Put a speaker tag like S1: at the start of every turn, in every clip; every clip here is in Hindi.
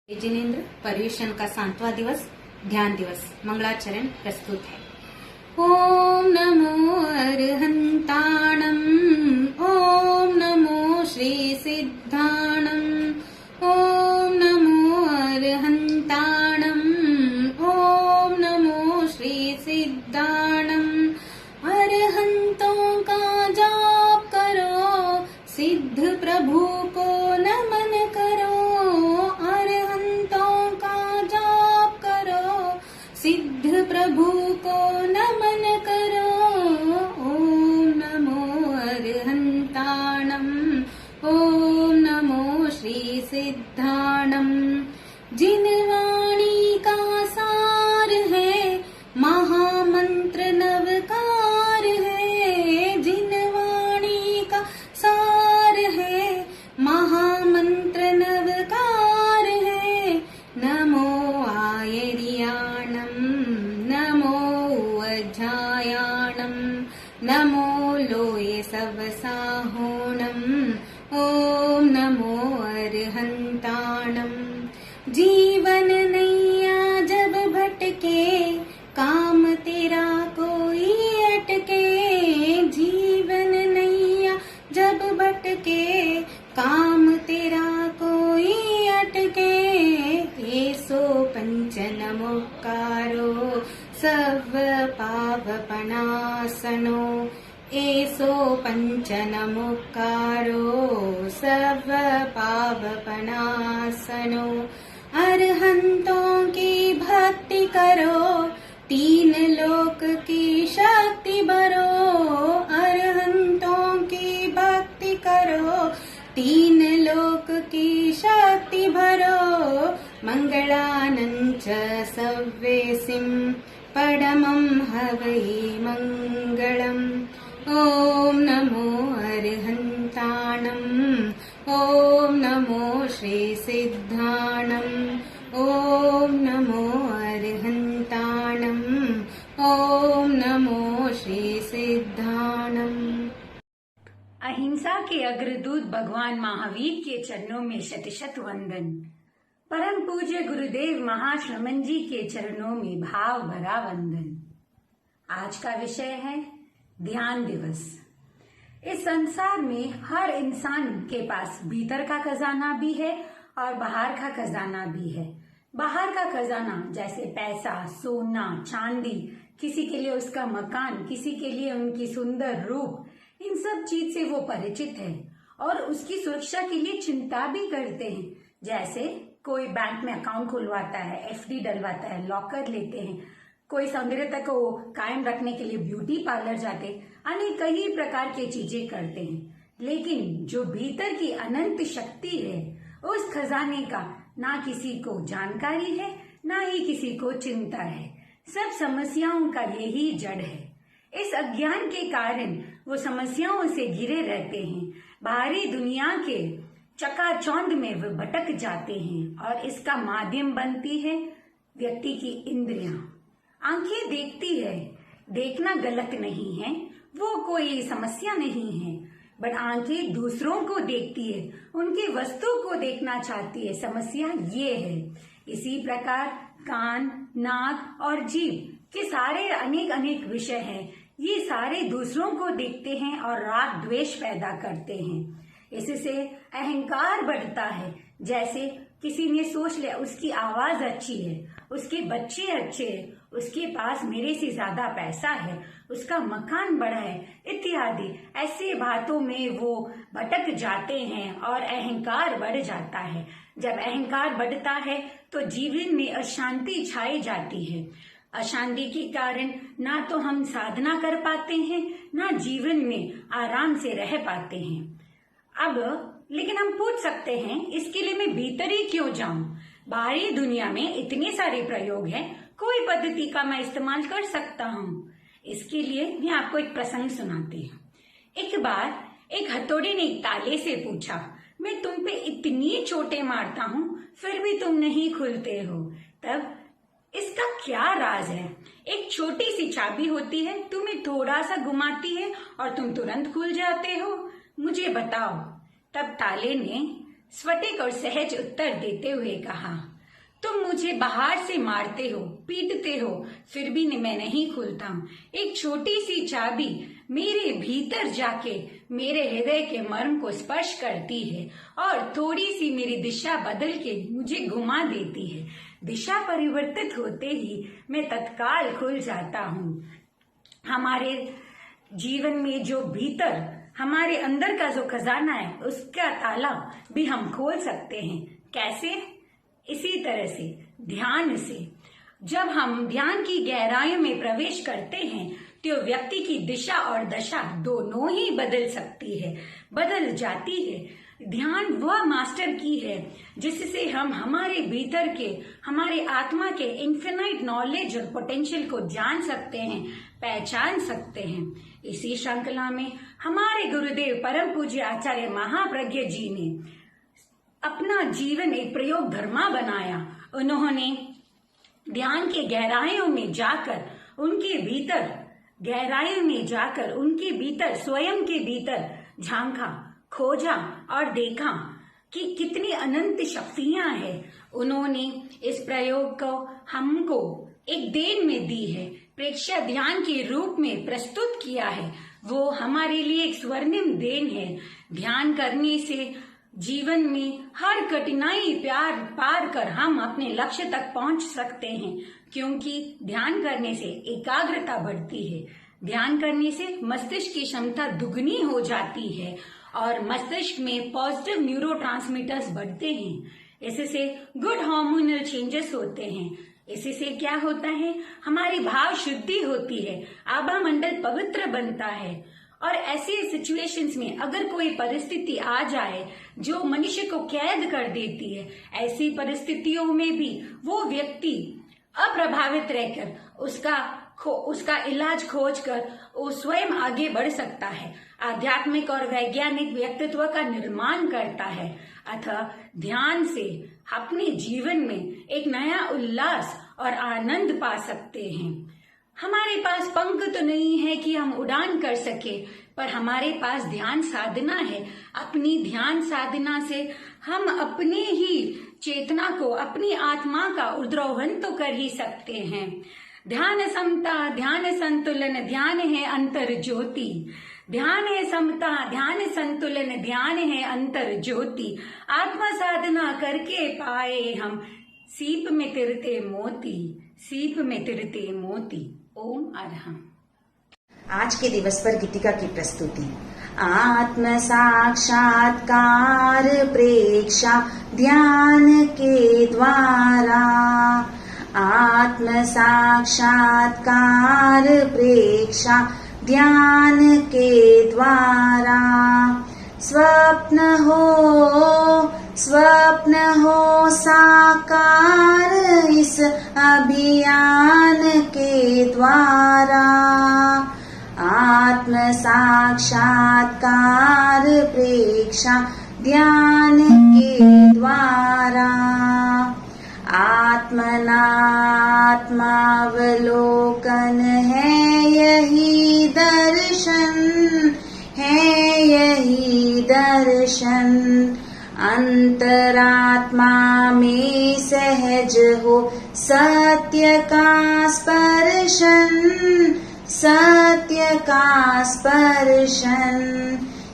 S1: जिनेन्द्र पर्युषण का 7वां दिवस ध्यान दिवस मंगलाचरण प्रस्तुत है। ओम नमो अरहंताणं, ओम नमो श्री सिद्धाणं, ओम नमो अरहंताणं, ओम नमो श्री सिद्धाणं। अरहंतों का जाप करो, सिद्ध प्रभु को नमन करो। सिद्ध प्रभु को नमन करो। ओम नमो अरहंताणं, ओम नमो श्री सिद्धाणं। जिन वाणी का सार है, महामंत्र नवकार है। जिन वाणी का सार है, महामंत्र नवकार है। नमो आयर्याणं, नमो अध्यायाणं, नमो लोये सवसाहोणं। ओम नमो अरहंताणं। जीवन नैया जब भटके, काम तेरा कोई अटके। जीवन नैया जब भटके, काम तेरा कोई अटके। एसो पंच नमोकारो, सर्व पावपनासनो। एसो पंच नमोकारो, सर्व पावपनासनो। अरहंतों की भक्ति करो, तीन लोक की शक्ति भरो। अरहंतों की भक्ति करो, तीन लोक की शक्ति भरो। मंगलानं च सव्येसिं, परमं हवै मंगलम्। ओम नमो अरहंताणं, ओम नमो श्री सिद्धाणं। ओम नमो अरहंताणं, ओम नमो श्री सिद्धाणं।
S2: अहिंसा के अग्रदूत भगवान महावीर के चरणों में शत शत वंदन। परम पूज्य गुरुदेव महाश्रमण जी के चरणों में भाव भरा वंदन। आज का विषय है ध्यान दिवस। इस संसार में हर इंसान के पास भीतर का खजाना भी है और बाहर का खजाना भी है। बाहर का खजाना जैसे पैसा, सोना, चांदी, किसी के लिए उसका मकान, किसी के लिए उनकी सुंदर रूप, इन सब चीज से वो परिचित है और उसकी सुरक्षा के लिए चिंता भी करते हैं। जैसे कोई बैंक में अकाउंट खुलवाता है, एफडी डलवाता है, लॉकर लेते हैं, कोई सौंदर्यता को कायम रखने के लिए ब्यूटी पार्लर जाते, अनेक कई प्रकार की चीजें करते हैं। लेकिन जो भीतर की अनंत शक्ति है, उस खजाने का ना किसी को जानकारी है, ना ही किसी को चिंता है। सब समस्याओं का यही जड़ है। इस अज्ञान के कारण वो समस्याओं से घिरे रहते हैं। बाहरी दुनिया के चकाचौंध में वे भटक जाते हैं और इसका माध्यम बनती है व्यक्ति की इंद्रियां। आंखें देखती है, देखना गलत नहीं है, वो कोई समस्या नहीं है, बट आंखें दूसरों को देखती है, उनकी वस्तु को देखना चाहती है, समस्या ये है। इसी प्रकार कान, नाक और जीभ के सारे अनेक अनेक विषय हैं। ये सारे दूसरों को देखते हैं और राग द्वेष पैदा करते हैं। इससे अहंकार बढ़ता है। जैसे किसी ने सोच लिया उसकी आवाज अच्छी है, उसके बच्चे अच्छे हैं, उसके पास मेरे से ज्यादा पैसा है, उसका मकान बड़ा है, इत्यादि ऐसे बातों में वो भटक जाते हैं और अहंकार बढ़ जाता है। जब अहंकार बढ़ता है तो जीवन में अशांति छाई जाती है। अशांति के कारण ना तो हम साधना कर पाते हैं, ना जीवन में आराम से रह पाते हैं। अब लेकिन हम पूछ सकते हैं, इसके लिए मैं भीतर ही क्यों जाऊं? बाहरी दुनिया में इतने सारे प्रयोग हैं, कोई पद्धति का मैं इस्तेमाल कर सकता हूँ। इसके लिए मैं आपको एक प्रसंग सुनाती हूँ। एक बार एक हथौड़े ने एक ताले से पूछा, मैं तुम पे इतनी चोटें मारता हूँ, फिर भी तुम नहीं खुलते हो, तब इसका क्या राज है? एक छोटी सी चाबी होती है, तुम्हें थोड़ा सा घुमाती है और तुम तुरंत खुल जाते हो, मुझे बताओ। तब ताले ने स्फटिक और सहज उत्तर देते हुए कहा, तुम मुझे बाहर से मारते हो, पीटते हो, फिर भी मैं नहीं खुलता हूँ। एक छोटी सी चाबी मेरे भीतर जाके मेरे हृदय के मर्म को स्पर्श करती है और थोड़ी सी मेरी दिशा बदल के मुझे घुमा देती है। दिशा परिवर्तित होते ही मैं तत्काल खुल जाता हूँ। हमारे जीवन में जो भीतर हमारे अंदर का जो खजाना है उसका ताला भी हम खोल सकते हैं। कैसे? इसी तरह से, ध्यान से। जब हम ध्यान की गहराइयों में प्रवेश करते हैं तो व्यक्ति की दिशा और दशा दोनों ही बदल जाती है। ध्यान वह मास्टर की है जिससे हम हमारे भीतर के, हमारे आत्मा के इन्फिनाइट नॉलेज और पोटेंशियल को जान सकते हैं, पहचान सकते हैं। इसी श्रृंखला में हमारे गुरुदेव परम पूज्य आचार्य महाप्रज्ञ जी ने अपना जीवन एक प्रयोग धर्मा बनाया। उन्होंने ध्यान के गहराइयों में जाकर उनके भीतर स्वयं के भीतर झांका, खोजा और देखा कि कितनी अनंत शक्तियां हैं। उन्होंने इस प्रयोग को हमको एक देन में दी है, प्रेक्षा ध्यान के रूप में प्रस्तुत किया है। वो हमारे लिए एक स्वर्णिम देन है। ध्यान करने से जीवन में हर कठिनाई पार कर हम अपने लक्ष्य तक पहुंच सकते हैं, क्योंकि ध्यान करने से एकाग्रता बढ़ती है। ध्यान करने से मस्तिष्क की क्षमता दुगनी हो जाती है और मस्तिष्क में पॉजिटिव न्यूरोट्रांसमीटर्स बढ़ते हैं। इससे गुड हार्मोनल चेंजेस होते हैं। इससे क्या होता है? हमारी भाव शुद्धि होती है, आभा मंडल पवित्र बनता है। और ऐसे सिचुएशंस में अगर कोई परिस्थिति आ जाए जो मनुष्य को कैद कर देती है, ऐसी परिस्थितियों में भी वो व्यक्ति अप्रभावित रहकर उसका इलाज खोजकर वो स्वयं आगे बढ़ सकता है, आध्यात्मिक और वैज्ञानिक व्यक्तित्व का निर्माण करता है। अतः ध्यान से अपने जीवन में एक नया उल्लास और आनंद पा सकते हैं। हमारे पास पंख तो नहीं है कि हम उड़ान कर सके, पर हमारे पास ध्यान साधना है। अपनी ध्यान साधना से हम अपने ही चेतना को, अपनी आत्मा का उद्रोहन तो कर ही सकते हैं। ध्यान समता, ध्यान संतुलन, ध्यान है अंतर ज्योति। ध्यान है समता, ध्यान संतुलन, ध्यान है अंतर ज्योति। आत्मा साधना करके पाए हम सीप में तिरते मोती, सीप में तिरते मोती। ओम अरहम।
S3: आज के दिवस पर गीतिका की प्रस्तुति। आत्म साक्षात्कार प्रेक्षा ध्यान के द्वारा, आत्म साक्षात्कार प्रेक्षा ध्यान के द्वारा। स्वप्न हो साकार इस अभियान के द्वारा। आत्म साक्षात्कार प्रेक्षा ध्यान के द्वारा। आत्मनात्मावलोकन है यही दर्शन, है यही दर्शन। अंतरात्मा में सहज हो सत्य का स्पर्शन, सत्य का स्पर्शन।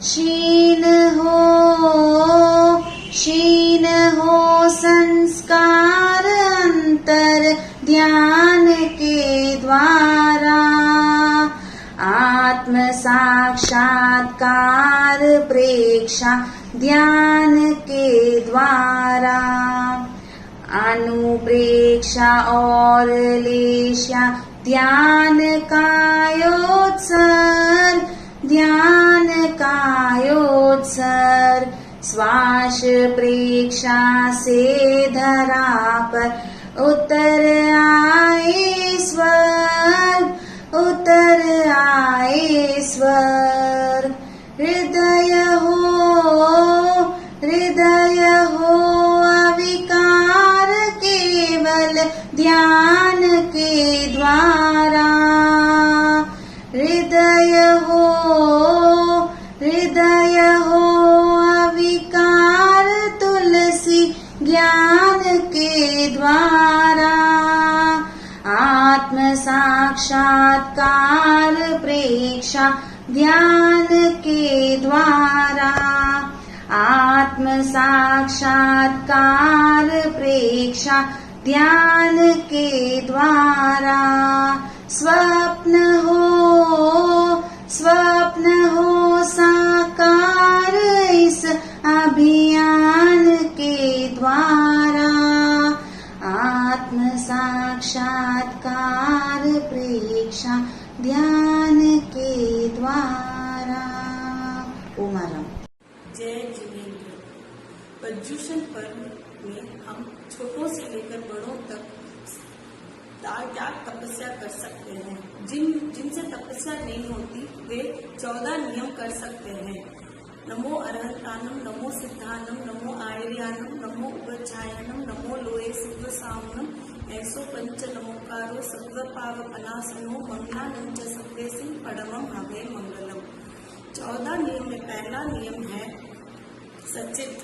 S3: क्षीण हो संस्कार अंतर ध्यान के द्वारा। आत्म साक्षात्कार प्रेक्षा ध्यान के द्वारा। अनुप्रेक्षा और लेशा ध्यान कायोत्सर्ग, ध्यान कायोत्सर्ग। श्वास प्रेक्षा से धरा पर उतर आए स्वर्ग, उतर आए स्वर्ग। हृदय हो अविकार केवल ध्यान के द्वारा। हृदय हो अविकार तुलसी ज्ञान के द्वारा। साक्षात्कार प्रेक्षा ध्यान के द्वारा, आत्म साक्षात्कार प्रेक्षा ध्यान के द्वारा, स्वप्न हो साकार इस अभियान के द्वारा, आत्म साक्षात्कार प्रेक्षा ध्यान के द्वारा। ओम आराम।
S1: जय जिनेंद्र। पर्युषण पर्व में हम छोटों से लेकर बड़ों तक क्या तपस्या कर सकते हैं। जिनसे तपस्या नहीं होती वे 14 नियम कर सकते हैं। नमो अरहंतानम, नमो सिद्धानम, नमो आयर्यानम, नमो उपच्छायनम, नमो लोये सुखसावनम, ऐसो पंच नमोकारो सर्व पावपनासनो, मंगलानं च सर्वेसिं परमं हवे मंगलम। 14 नियम में पहला नियम है सचित।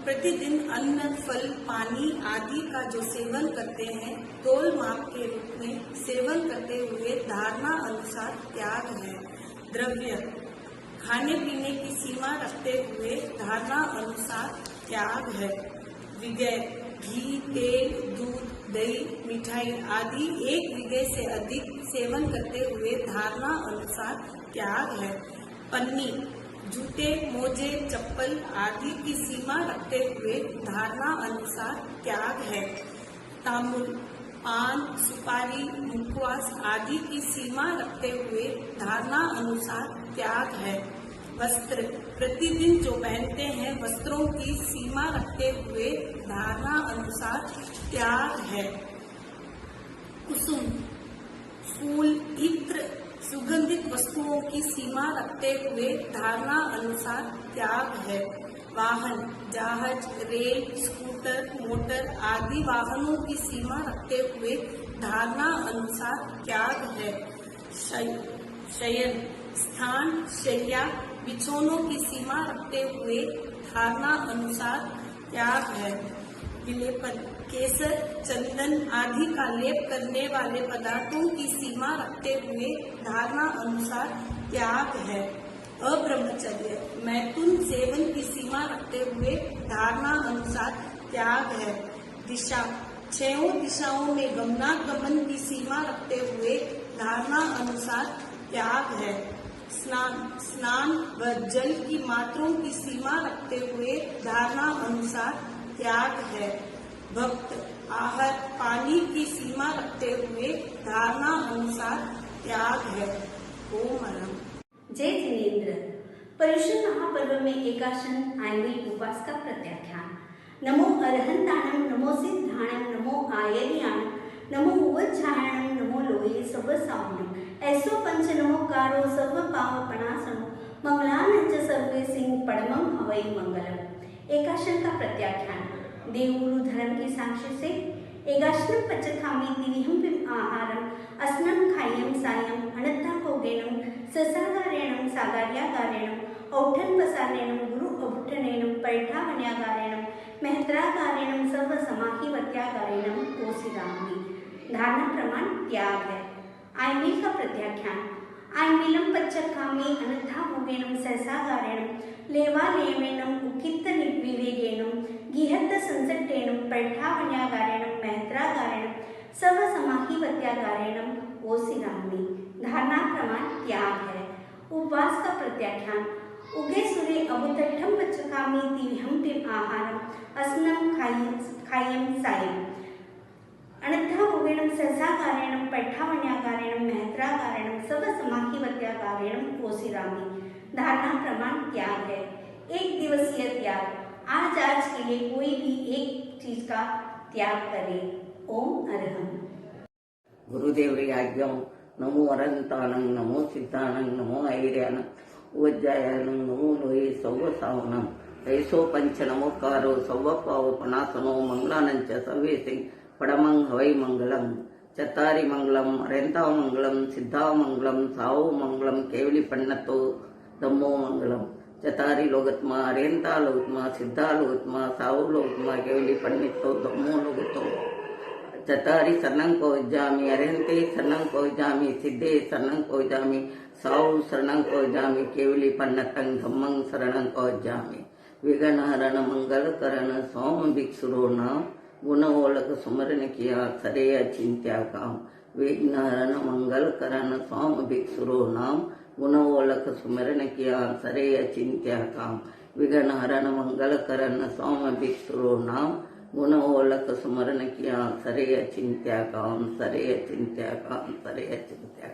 S1: प्रतिदिन अन्न, फल, पानी आदि का जो सेवन करते हैं, तोल माप के रूप में सेवन करते हुए धारणा अनुसार त्याग है। द्रव्य, खाने पीने की सीमा रखते हुए धारणा अनुसार त्याग है। विगय, घी, तेल, दूध, दही, मिठाई आदि 1 विगय से अधिक सेवन करते हुए धारणा अनुसार त्याग है। पन्नी, जूते, मोजे, चप्पल आदि की सीमा रखते हुए धारणा अनुसार त्याग है। तांबुल, पान, सुपारी, मुखवास आदि की सीमा रखते हुए धारणा अनुसार त्याग है। वस्त्र, प्रतिदिन जो पहनते हैं वस्त्रों की सीमा रखते हुए धारणा अनुसार त्याग है। कुसुम, फूल, इत्र, सुगंधित वस्तुओं की सीमा रखते हुए धारणा अनुसार त्याग है। वाहन, जहाज, रेल, स्कूटर, मोटर आदि वाहनों की सीमा रखते हुए धारणा अनुसार त्याग है। शयन, स्थान, शैया, बिछौनों की सीमा रखते हुए धारणा अनुसार त्याग है। विलेपन, केसर, चंदन आदि का लेप करने वाले पदार्थों की सीमा रखते हुए धारणा अनुसार त्याग है। अब्रह्मचर्य, मैथुन सेवन की सीमा रखते हुए धारणा अनुसार त्याग है। दिशा, 6 दिशाओं में गमनागमन की सीमा रखते हुए धारणा अनुसार त्याग है। स्नान व जल की मात्राओं की सीमा रखते हुए धारणा अनुसार त्याग है। भक्त, आहार, पानी की सीमा रखते हुए धारणा अनुसार त्याग है। ओम आराम।
S2: जय जिनेंद्र। पर्युषण महापर्व में एकाशन आयनिक उपवास का प्रत्याख्यान। नमो अरहंताणं, नमो सिद्धाणं, नमो आयर्याणं, नमो उपच्छायणं, नमो लोये सर्वसावनं, ऐसो पंच नमोकारो सर्व पावपनासनो, मंगलानं च सर्वेसिं परमं हवै मंगलम। एकाशन का प्रत्याख्यान। देवगुरु धर्म के साक्ष्य से एकाशनं पचखामि तिविहं आहारम, अस्नं खायं सायं, अनत्था भोगेनं, ससागारेणं सागार्यागारेणं, औठन पसारेणं, गुरु अभुठनेनं, पैठावन्यागारेणं, मेहत्रागारेणं, सर्व समाहिवत्यागारेणं कोसिरामि। धारणा प्रमाण त्याग है। आयमिल का प्रत्याख्यान। आयमिलं पच्चखामि अनत्था भोगेनं सहसागारेणं, लेवालेवेनं, उकित्त विवेगेनं, गिहत्त संसट्टेनं, पैठावन्यागारेणं, मेहत्रागारेणं, सर्व समाहिवत्यागारेणं ओसिरामि। धारणा प्रमाण त्याग है। उपवास का प्रत्याख्यान। उगे सूर्य अबुतट्ठं पच्चखामि तिविहं आहारम, अस्नं खायं सायं, अनत्था भोगेनं सहसागारेणं, पैठावन्यागारेणं, मेहत्रागारेणं, सर्व समाहिवत्यागारेणं ओसिरामि। धारणा प्रमाण त्याग है। 1 दिवसीय त्याग। आज के लिए कोई भी एक चीज का त्याग करे। ओम अरहं।
S4: ಗುರುದೇವರಿಗೆ ಆಜ್ಞಂ ನಮೋ ಅರಂತಾನಂ ನಮೋ ಸಿದ್ಧಾನಂ ನಮೋ ಐರ್ಯಾನಂ ಉಜ್ಜಾಯನಂ ನಮೋ ಲೋಯೆ ಸೌವಸಾವನಂ ಐಸೋ ಪಂಚ ನಮೋಕಾರೋ ಸೌವಪಾವಪನಾಸನೋ ಮಂಗಲಾನಂಚ ಸರ್ವೇಸಿಂ ಪಡಮಂ ಹವೈ ಮಂಗಲಂ ಚತ್ತಾರಿ ಮಂಗಲಂ ಅರೆಂತಾವ ಮಂಗಲಂ ಸಿದ್ಧಾವ ಮಂಗಲಂ ಸಾವು ಮಂಗಲಂ ಕೇವಲಿ ಪಣ್ಣತ್ತೋ ದಮ್ಮೋ ಮಂಗಲಂ ಚತಾರಿ ಲೋಗತ್ಮ ಅರೆಂತಾ ಲೋಗತ್ಮ ಸಿದ್ಧಾ ಲೋಗತ್ಮ ಸಾವು ಲೋಗತ್ಮ ಕೇವಲಿ ಪಣ್ಣಿತ್ತೋ ದಮ್ಮೋ ಲೋಗತ್ತೋ चतारी शरणं कोजामि अरिहन्ते शरणं कोजामि सिद्धे शरणं कोजामि साहु शरणं कोजामि केवली पन्नतं धम्मं शरणं कोजामि विघ्नहरण मंगल करण सोम भिक्षुरो नाम गुणोलक सुमरन किया सरे अचिंत्या काम विघ्नहरण मंगल करण सोम भिक्षुरो नाम गुणोलक सुमरन किया सरे अचिंत्या काम विघ्नहरण मंगल करण सोम भिक्षुरो नाम गुणोलक सुमरन किया सरे अचिंत्या काम सरे अचिंत्या काम सरे अचिंत्या